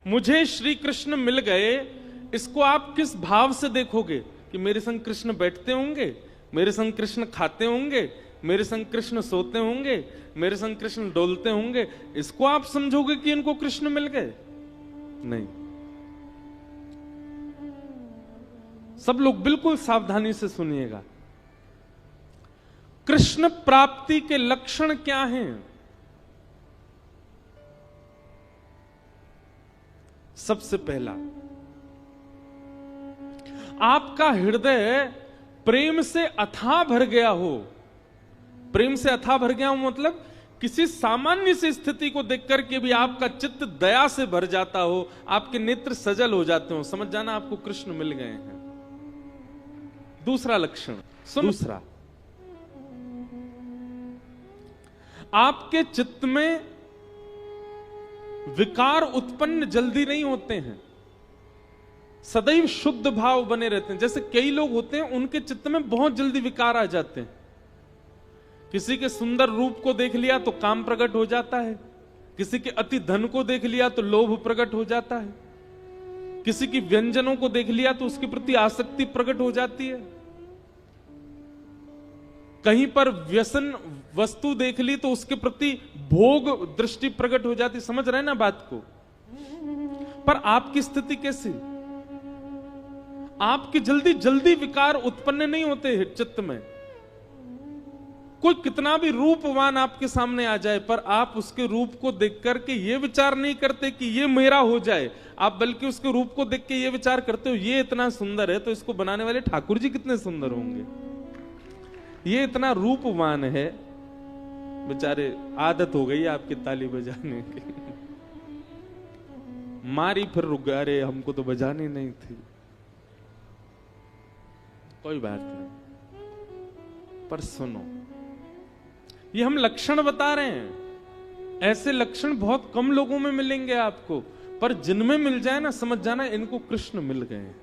मुझे श्री कृष्ण मिल गए, इसको आप किस भाव से देखोगे? कि मेरे संग कृष्ण बैठते होंगे, मेरे संग कृष्ण खाते होंगे, मेरे संग कृष्ण सोते होंगे, मेरे संग कृष्ण डोलते होंगे, इसको आप समझोगे कि इनको कृष्ण मिल गए? नहीं। सब लोग बिल्कुल सावधानी से सुनिएगा। कृष्ण प्राप्ति के लक्षण क्या हैं? सबसे पहला, आपका हृदय प्रेम से अथाह भर गया हो। प्रेम से अथाह भर गया हो मतलब किसी सामान्य सी स्थिति को देखकर के भी आपका चित्त दया से भर जाता हो, आपके नेत्र सजल हो जाते हो, समझ जाना आपको कृष्ण मिल गए हैं। दूसरा लक्षण, दूसरा, आपके चित्त में विकार उत्पन्न जल्दी नहीं होते हैं, सदैव शुद्ध भाव बने रहते हैं। जैसे कई लोग होते हैं उनके चित्त में बहुत जल्दी विकार आ जाते हैं। किसी के सुंदर रूप को देख लिया तो काम प्रकट हो जाता है, किसी के अति धन को देख लिया तो लोभ प्रकट हो जाता है, किसी की व्यंजनों को देख लिया तो उसके प्रति आसक्ति प्रकट हो जाती है, कहीं पर व्यसन वस्तु देख ली तो उसके प्रति भोग दृष्टि प्रकट हो जाती। समझ रहे हैं ना बात को? पर आपकी स्थिति कैसी? आपकी जल्दी जल्दी विकार उत्पन्न नहीं होते चित्त में। कोई कितना भी रूपवान आपके सामने आ जाए, पर आप उसके रूप को देख करके ये विचार नहीं करते कि ये मेरा हो जाए, आप बल्कि उसके रूप को देख के ये विचार करते हो ये इतना सुंदर है तो इसको बनाने वाले ठाकुर जी कितने सुंदर होंगे, ये इतना रूपवान है, बेचारे आदत हो गई आपकी ताली बजाने की, मारी फिर रुक गए, अरे हमको तो बजानी नहीं थी। कोई बात नहीं, पर सुनो, ये हम लक्षण बता रहे हैं, ऐसे लक्षण बहुत कम लोगों में मिलेंगे आपको, पर जिनमें मिल जाए ना समझ जाना इनको कृष्ण मिल गए हैं,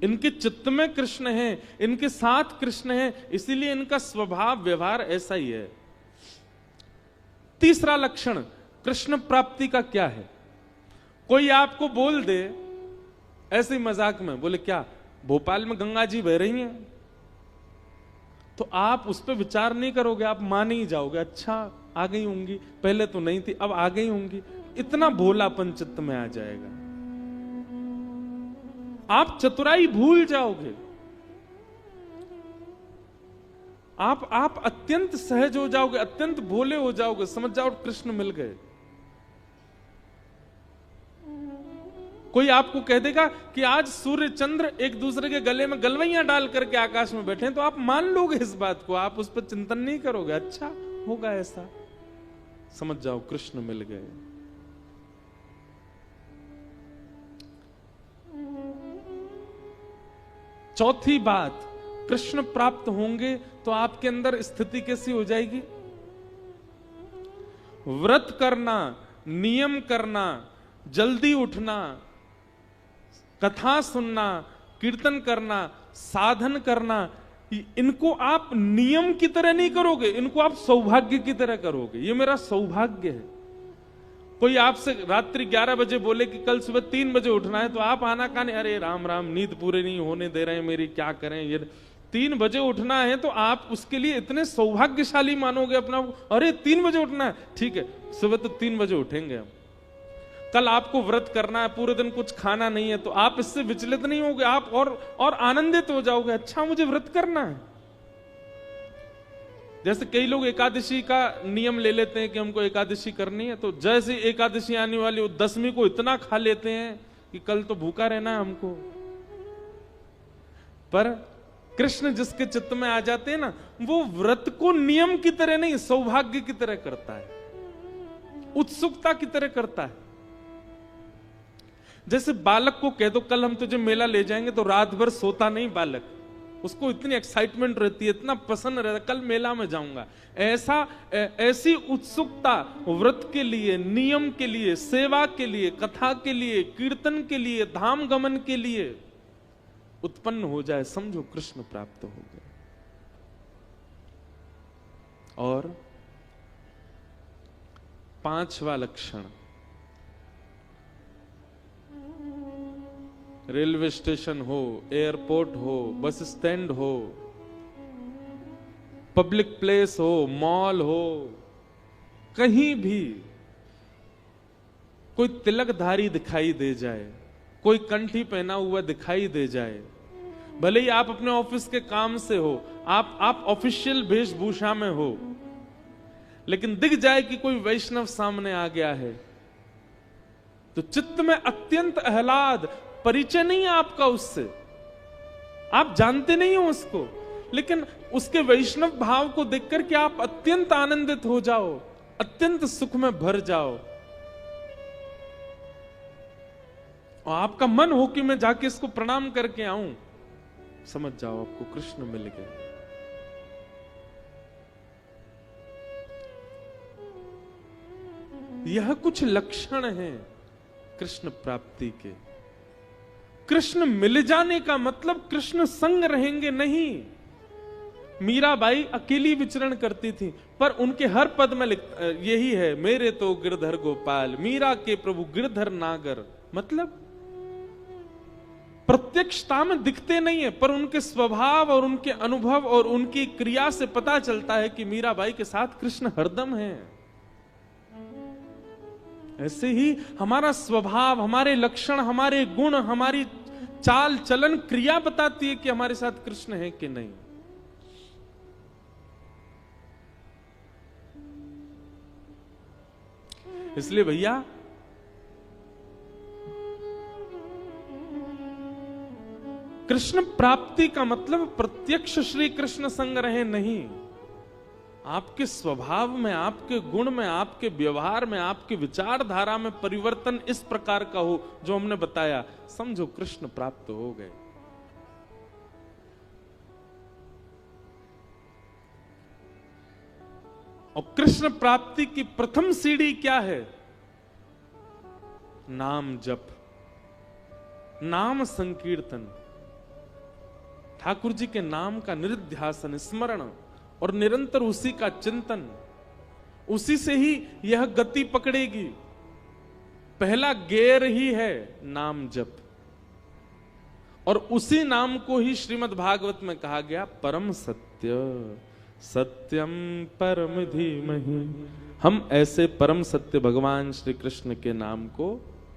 इनके चित्त में कृष्ण है, इनके साथ कृष्ण है, इसीलिए इनका स्वभाव व्यवहार ऐसा ही है। तीसरा लक्षण कृष्ण प्राप्ति का क्या है? कोई आपको बोल दे ऐसे ही मजाक में, बोले क्या भोपाल में गंगा जी बह रही हैं, तो आप उस पर विचार नहीं करोगे, आप मान ही जाओगे, अच्छा आ गई होंगी, पहले तो नहीं थी अब आ गई होंगी, इतना भोलापन चित्त में आ जाएगा, आप चतुराई भूल जाओगे, आप अत्यंत सहज हो जाओगे, अत्यंत भोले हो जाओगे, समझ जाओ कृष्ण मिल गए। कोई आपको कह देगा कि आज सूर्य चंद्र एक दूसरे के गले में गलवैयां डाल करके आकाश में बैठे हैं, तो आप मान लोगे इस बात को, आप उस पर चिंतन नहीं करोगे, अच्छा होगा ऐसा, समझ जाओ कृष्ण मिल गए। चौथी बात, कृष्ण प्राप्त होंगे तो आपके अंदर स्थिति कैसी हो जाएगी? व्रत करना, नियम करना, जल्दी उठना, कथा सुनना, कीर्तन करना, साधन करना, इनको आप नियम की तरह नहीं करोगे, इनको आप सौभाग्य की तरह करोगे। ये मेरा सौभाग्य है। कोई आपसे रात्रि 11 बजे बोले कि कल सुबह 3 बजे उठना है, तो आप आना काने, अरे राम राम नींद पूरी नहीं होने दे रहे हैं मेरी, क्या करें, ये 3 बजे उठना है, तो आप उसके लिए इतने सौभाग्यशाली मानोगे अपना, अरे 3 बजे उठना है, ठीक है सुबह तो 3 बजे उठेंगे हम। कल आपको व्रत करना है, पूरे दिन कुछ खाना नहीं है, तो आप इससे विचलित नहीं होगे, आप और आनंदित हो जाओगे, अच्छा मुझे व्रत करना है। जैसे कई लोग एकादशी का नियम ले लेते हैं कि हमको एकादशी करनी है, तो जैसे एकादशी आने वाली हो 10वीं को इतना खा लेते हैं कि कल तो भूखा रहना है हमको। पर कृष्ण जिसके चित्त में आ जाते हैं ना, वो व्रत को नियम की तरह नहीं सौभाग्य की तरह करता है, उत्सुकता की तरह करता है। जैसे बालक को कह दो कल हम तुझे मेला ले जाएंगे, तो रात भर सोता नहीं बालक, उसको इतनी एक्साइटमेंट रहती है, इतना पसंद रहता है, कल मेला में जाऊंगा। ऐसी उत्सुकता व्रत के लिए, नियम के लिए, सेवा के लिए, कथा के लिए, कीर्तन के लिए, धाम गमन के लिए उत्पन्न हो जाए, समझो कृष्ण प्राप्त हो गए। और 5वां लक्षण, रेलवे स्टेशन हो, एयरपोर्ट हो, बस स्टैंड हो, पब्लिक प्लेस हो, मॉल हो, कहीं भी कोई तिलकधारी दिखाई दे जाए, कोई कंठी पहना हुआ दिखाई दे जाए, भले ही आप अपने ऑफिस के काम से हो, आप ऑफिशियल वेशभूषा में हो, लेकिन दिख जाए कि कोई वैष्णव सामने आ गया है, तो चित्त में अत्यंत आह्लाद, परिचय नहीं है आपका उससे, आप जानते नहीं हो उसको, लेकिन उसके वैष्णव भाव को देखकर के आप अत्यंत आनंदित हो जाओ, अत्यंत सुख में भर जाओ, और आपका मन हो कि मैं जाके इसको प्रणाम करके आऊं, समझ जाओ आपको कृष्ण मिल गए। यह कुछ लक्षण हैं कृष्ण प्राप्ति के। कृष्ण मिल जाने का मतलब कृष्ण संग रहेंगे नहीं। मीराबाई अकेली विचरण करती थी, पर उनके हर पद में यही है, मेरे तो गिरधर गोपाल, मीरा के प्रभु गिरधर नागर। मतलब प्रत्यक्षता में दिखते नहीं है, पर उनके स्वभाव और उनके अनुभव और उनकी क्रिया से पता चलता है कि मीराबाई के साथ कृष्ण हरदम है। ऐसे ही हमारा स्वभाव, हमारे लक्षण, हमारे गुण, हमारी चाल चलन, क्रिया बताती है कि हमारे साथ कृष्ण है कि नहीं। इसलिए भैया कृष्ण प्राप्ति का मतलब प्रत्यक्ष श्री कृष्ण संग रहे नहीं, आपके स्वभाव में, आपके गुण में, आपके व्यवहार में, आपके विचारधारा में परिवर्तन इस प्रकार का हो जो हमने बताया, समझो कृष्ण प्राप्त हो गए। और कृष्ण प्राप्ति की प्रथम सीढ़ी क्या है? नाम जप, नाम संकीर्तन, ठाकुर जी के नाम का निरुध्यासन, स्मरण और निरंतर उसी का चिंतन, उसी से ही यह गति पकड़ेगी। पहला गेर ही है नाम जप, और उसी नाम को ही श्रीमद् भागवत में कहा गया परम सत्य, सत्यम परम धीमहि। हम ऐसे परम सत्य भगवान श्री कृष्ण के नाम को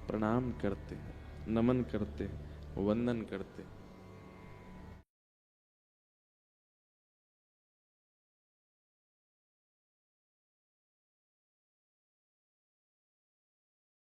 प्रणाम करते हैं, नमन करते हैं, वंदन करते हैं।